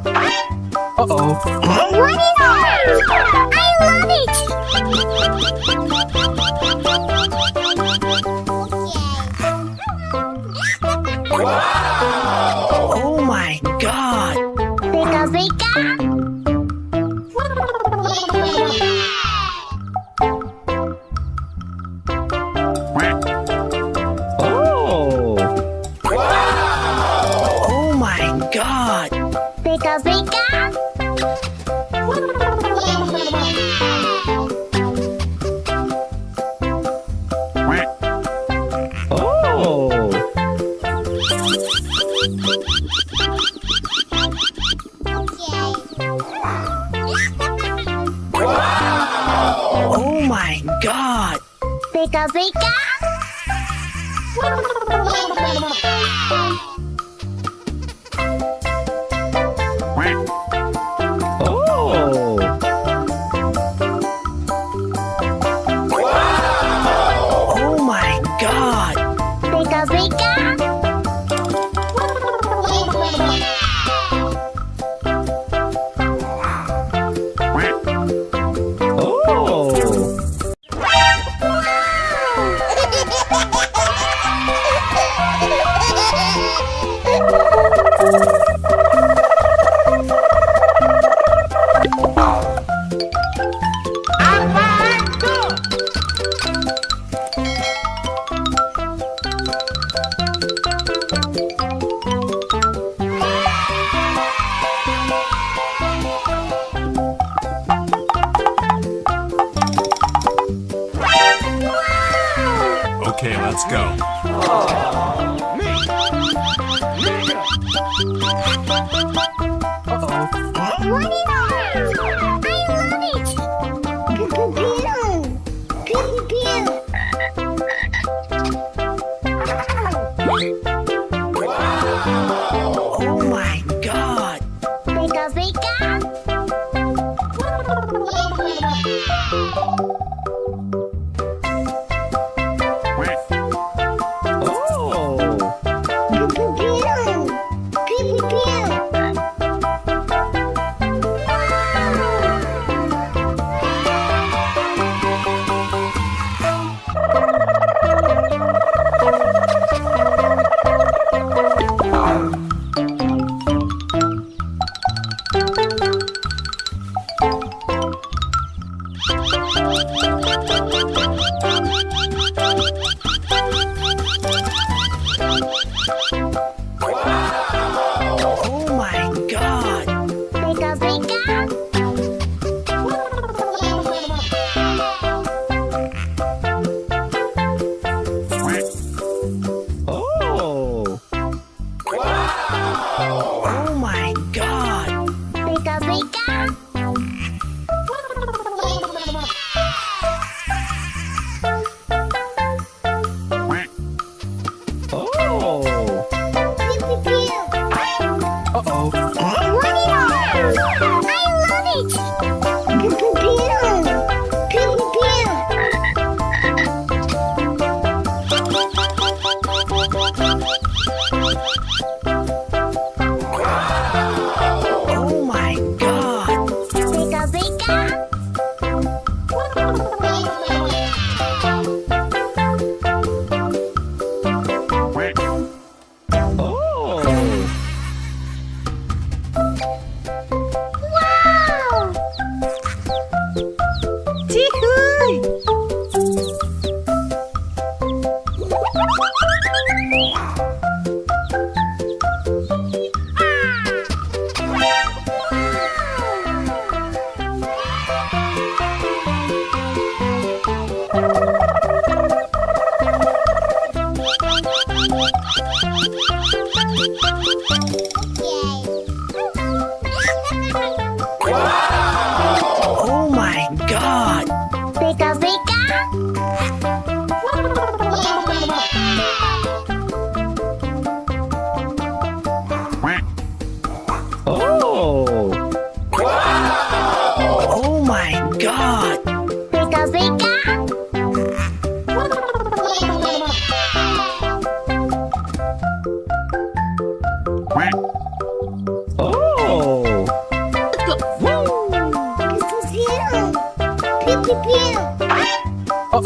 Uh-oh. What is that? I love it! Wow! Oh my god! Pika pika! Oh! Wow! Oh my god! Pika pika! Oh! Wow! Oh my god! Pika pika! Oh! Wow! Oh my god! Pika pika! Oh! Okay, let's go. What is that? I love it! Pew pew pew! Pew pew Oh my god! Pika pika! Oh! Pew pew pew! Pew pew pew! Oh my god! Pika pika! Oh! Wow! Oh my god! Pika pika! Oh! Pew pew pew! Uh-oh! What is that? I love it! Pew pew pew! Pew pew pew! Oh my god! Pika pika! Oh! Wow!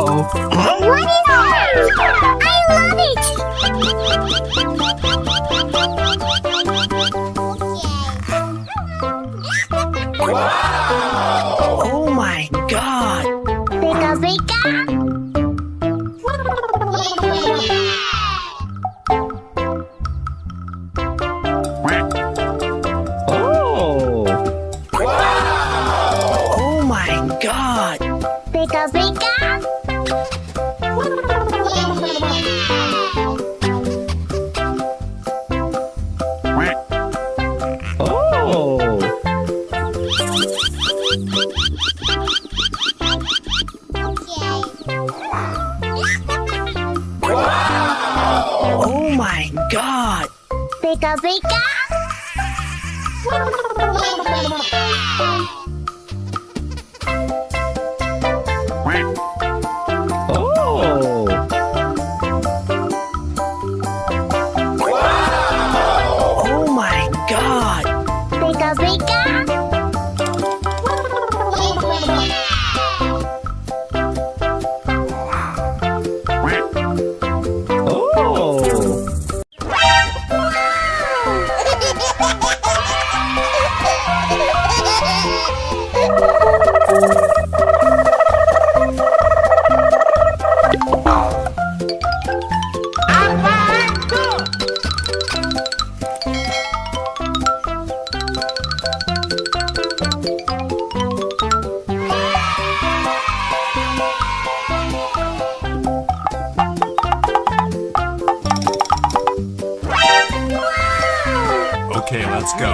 Uh-oh. What is orange? I love it! Oh my god. Pika pika! Oh. Oh my god. Pika pika! Oh. Oh my god. Pika pika! Oh. Oh my god. Pika pika! Oh. Okay, let's go.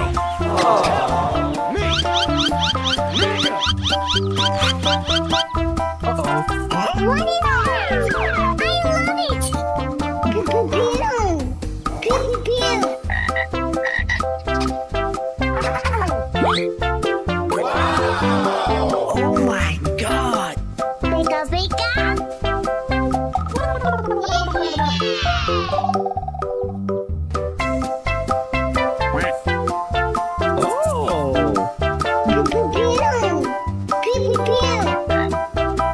Uh-oh. What is orange? I love it! Pew pew pew! Pew pew Oh my god. Pika pika! Oh. Pew pew pew! Pew pew pew!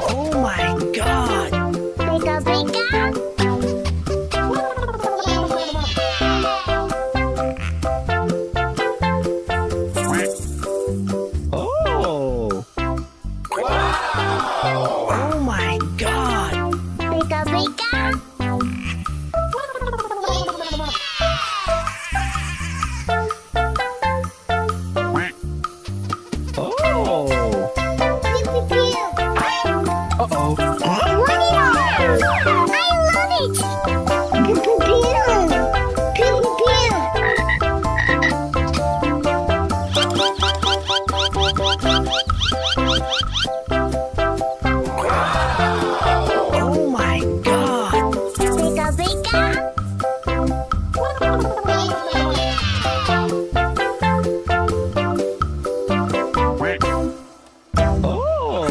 Oh my god. Pika pika! Oh. Oh my god. Pika pika! Oh. Pew pew pew! Uh-oh. What is orange? I love it! Pew pew pew! Pew pew pew! Oh my god. Pika pika! Oh.